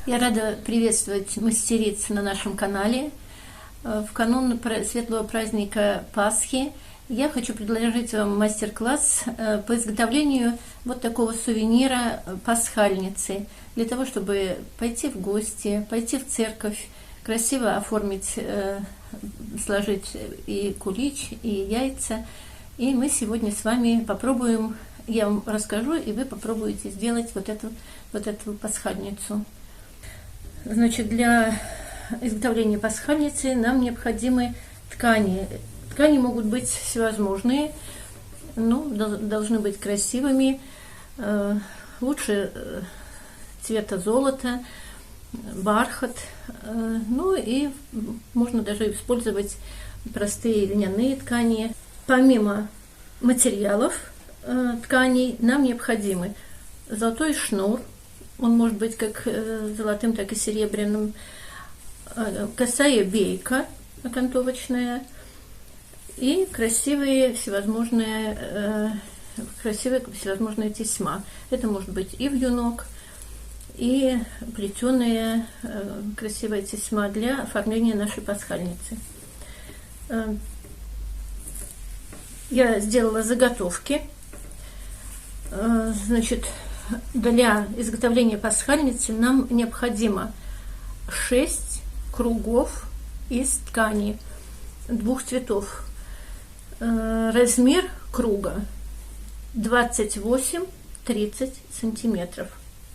Я рада приветствовать мастериц на нашем канале. В канун светлого праздника Пасхи я хочу предложить вам мастер-класс по изготовлению вот такого сувенира пасхальницы, для того, чтобы пойти в гости, пойти в церковь, красиво оформить, сложить и кулич, и яйца. И мы сегодня с вами попробуем, я вам расскажу, и вы попробуете сделать вот эту пасхальницу. Значит, для изготовления пасхальницы нам необходимы ткани. Ткани могут быть всевозможные, но должны быть красивыми, лучше цвета золота, бархат, ну и можно даже использовать простые льняные ткани. Помимо материалов тканей нам необходимы золотой шнур, он может быть как золотым, так и серебряным, косая бейка окантовочная и красивые всевозможные тесьма. Это может быть и вьюнок, и плетеная красивая тесьма для оформления нашей пасхальницы. Я сделала заготовки. Значит, для изготовления пасхальницы нам необходимо 6 кругов из ткани двух цветов. Размер круга 28-30 сантиметров.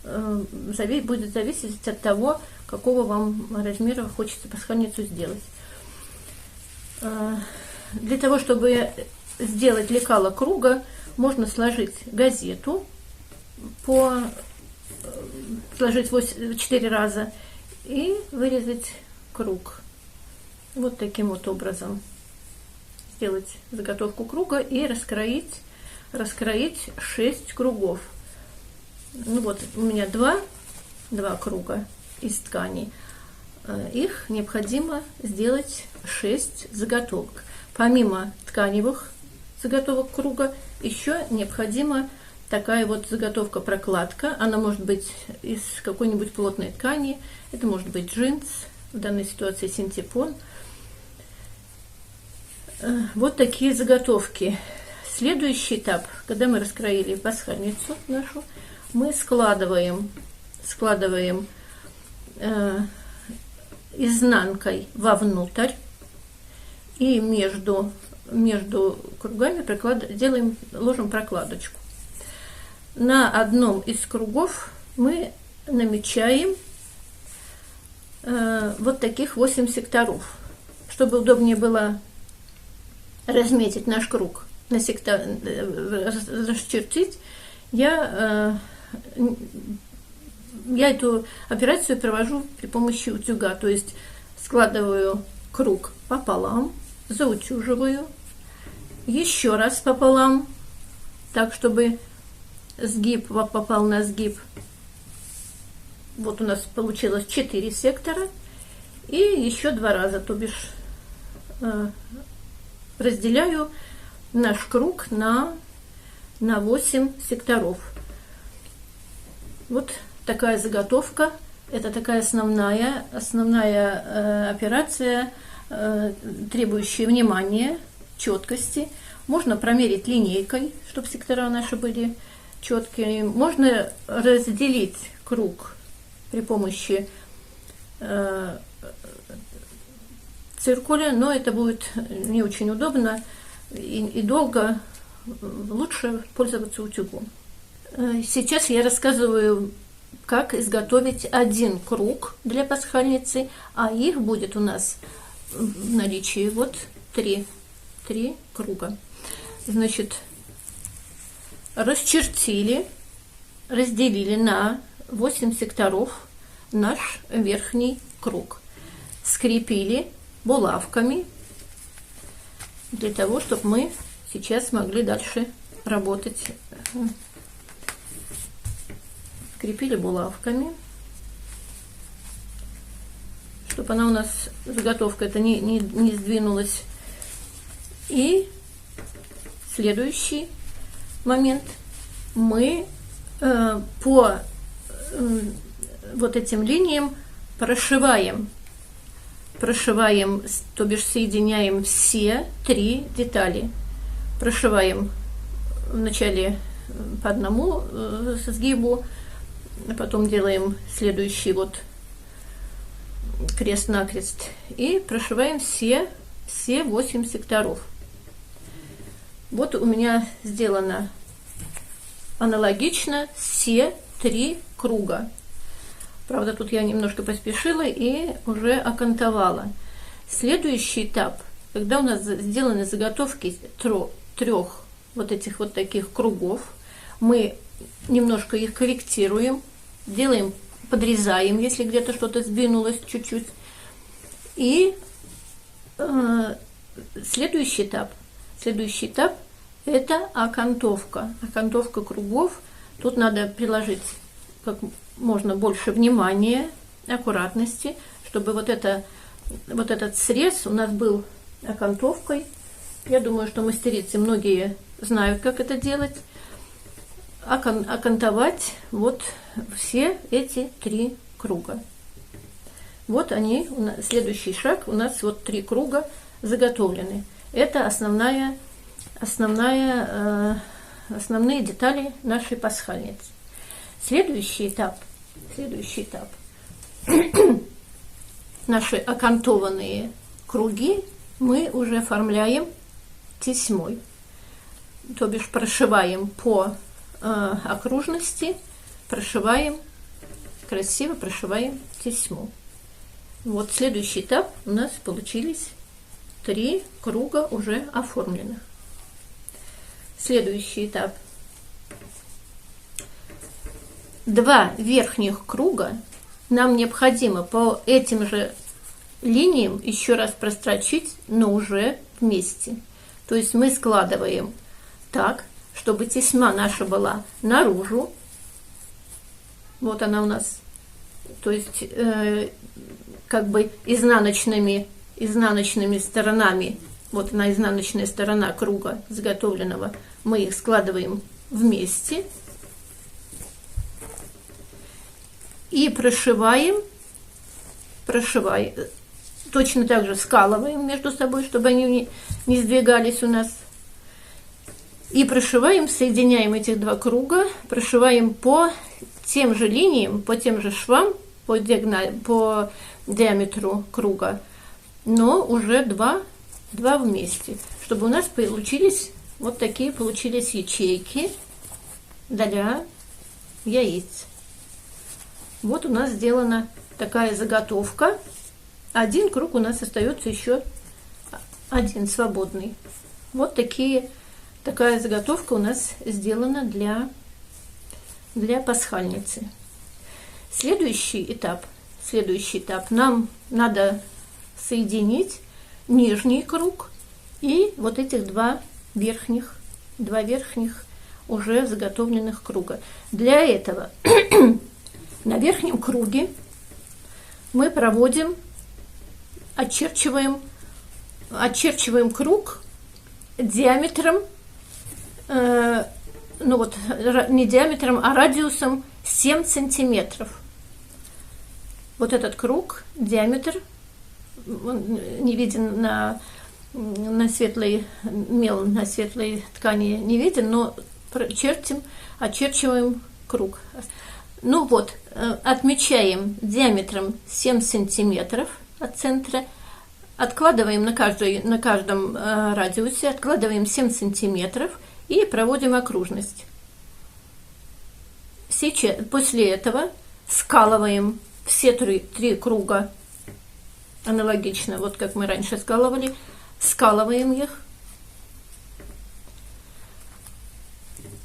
Будет зависеть от того, какого вам размера хочется пасхальницу сделать. Для того, чтобы сделать лекало круга, можно сложить газету, сложить 4 раза и вырезать круг. Вот таким вот образом сделать заготовку круга и раскроить 6 кругов. Ну вот у меня два круга из ткани. Их необходимо сделать 6 заготовок. Помимо тканевых заготовок круга еще необходима такая вот заготовка-прокладка. Она может быть из какой-нибудь плотной ткани, это может быть джинс, в данной ситуации синтепон. Вот такие заготовки. Следующий этап, когда мы раскроили пасхальницу нашу, мы складываем изнанкой вовнутрь и между кругами ложим прокладочку. На одном из кругов мы намечаем вот таких 8 секторов. Чтобы удобнее было разметить наш круг, расчертить, я эту операцию провожу при помощи утюга. То есть складываю круг пополам, заутюживаю, еще раз пополам, так, чтобы сгиб попал на сгиб. Вот у нас получилось 4 сектора. И еще 2 раза, то бишь разделяю наш круг на 8 секторов. Вот такая заготовка. Это такая основная операция, требующая внимания, четкости. Можно промерить линейкой, чтобы сектора наши были четкие. Можно разделить круг при помощи циркуля, но это будет не очень удобно и долго. Лучше пользоваться утюгом. Сейчас я рассказываю, как изготовить один круг для пасхальницы, а их будет у нас в наличии вот 3 круга. Значит, разделили на 8 секторов наш верхний круг. Скрепили булавками для того, чтобы мы сейчас могли дальше работать. Скрепили булавками, чтобы она у нас, заготовка эта, не сдвинулась. И следующий момент. Мы по вот этим линиям прошиваем, то бишь соединяем все 3 детали. Прошиваем вначале по одному сгибу, а потом делаем следующий вот крест-накрест и прошиваем все 8 секторов. Вот у меня сделано аналогично все 3 круга. Правда, тут я немножко поспешила и уже окантовала. Следующий этап, когда у нас сделаны заготовки 3 вот этих вот таких кругов, мы немножко их корректируем, делаем, подрезаем, если где-то что-то сдвинулось чуть-чуть. И следующий этап это окантовка кругов. Тут надо приложить как можно больше внимания, аккуратности, чтобы вот этот срез у нас был окантовкой. Я думаю, что мастерицы многие знают, как это делать. Окантовать вот все эти 3 круга. Вот они, следующий шаг, у нас вот 3 круга заготовлены. Это основные детали нашей пасхальницы. Следующий этап. Наши окантованные круги мы уже оформляем тесьмой, то бишь прошиваем по окружности, красиво прошиваем тесьму. Вот следующий этап у нас получились 3 круга уже оформленных. Следующий этап. 2 верхних круга нам необходимо по этим же линиям еще раз прострочить, но уже вместе. То есть мы складываем так, чтобы тесьма наша была наружу. Вот она у нас, то есть как бы изнаночными сторонами. Вот она, изнаночная сторона круга заготовленного. Мы их складываем вместе и прошиваем, точно так же скалываем между собой, чтобы они не сдвигались у нас. И прошиваем, соединяем этих 2 круга, прошиваем по тем же линиям, по тем же швам, по диаметру круга, но уже 2 вместе, чтобы у нас получились вот такие ячейки для яиц. Вот у нас сделана такая заготовка. 1 круг у нас остается еще 1 свободный. Вот такая заготовка у нас сделана для пасхальницы. Следующий этап. Нам надо соединить нижний круг и вот этих 2 верхних уже заготовленных круга. Для этого на верхнем круге мы очерчиваем круг диаметром, не диаметром, а радиусом 7 сантиметров. Вот этот круг, диаметр, он не виден на светлой ткани, не виден, но очерчиваем круг. Ну вот, отмечаем диаметром 7 сантиметров от центра, откладываем на каждом радиусе, откладываем 7 сантиметров и проводим окружность. После этого скалываем все 3 круга аналогично, вот как мы раньше скалывали, скалываем их.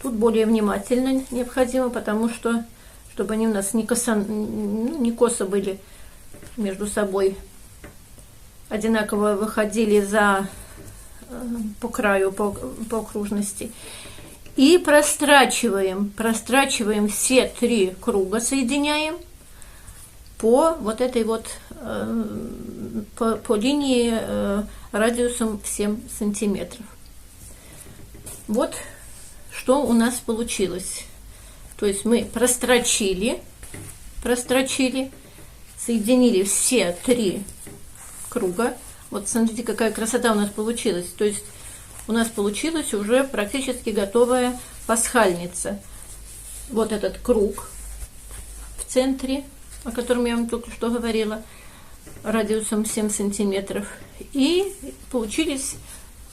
Тут более внимательно необходимо, потому что, чтобы они у нас не косо были между собой, одинаково выходили по краю, по окружности. И прострачиваем все 3 круга, соединяем по вот этой вот, по линии радиусом 7 сантиметров. Вот что у нас получилось. То есть мы прострочили прострочили, соединили все 3 круга. Вот смотрите, какая красота у нас получилась. То есть у нас получилась уже практически готовая пасхальница. Вот этот круг в центре, о котором я вам только что говорила, радиусом 7 сантиметров. И получились,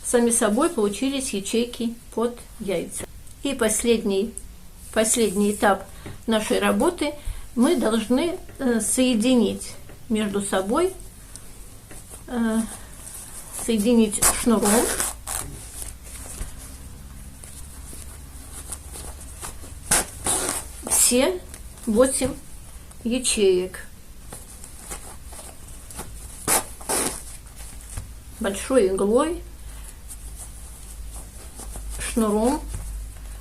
сами собой получились ячейки под яйца. И последний этап нашей работы мы должны соединить между собой, соединить шнуром все 8 ячеек. Большой иглой, шнуром.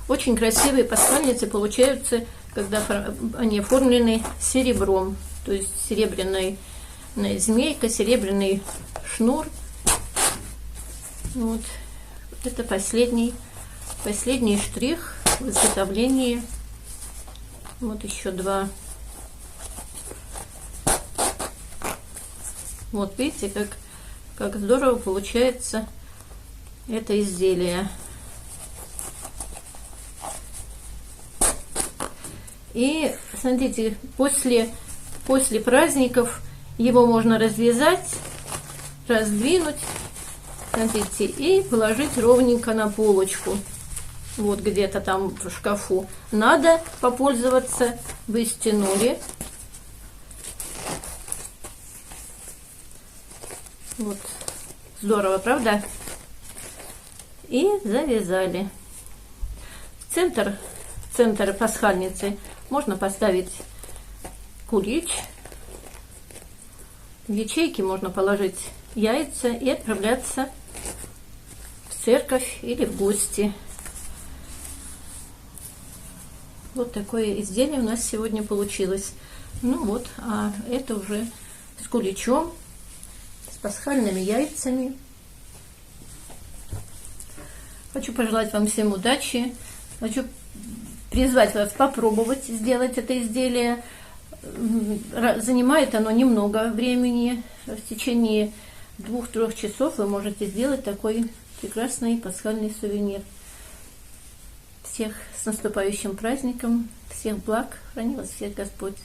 Очень красивые пасхальницы получаются, когда они оформлены серебром, то есть серебряная змейка, серебряный шнур. Вот это последний штрих в изготовлении. Вот еще 2. Вот видите, как здорово получается это изделие. И смотрите, после праздников его можно развязать, раздвинуть, смотрите, и положить ровненько на полочку. Вот где-то там в шкафу. Надо попользоваться, вы стянули. Вот, здорово, правда? И завязали. В центр пасхальницы можно поставить кулич. В ячейки можно положить яйца и отправляться в церковь или в гости. Вот такое изделие у нас сегодня получилось. Ну вот, а это уже с куличом, с пасхальными яйцами. Хочу пожелать вам всем удачи. Хочу призвать вас попробовать сделать это изделие. Занимает оно немного времени. В течение 2-3 часов вы можете сделать такой прекрасный пасхальный сувенир. Всех с наступающим праздником. Всех благ. Храни вас всех Господь.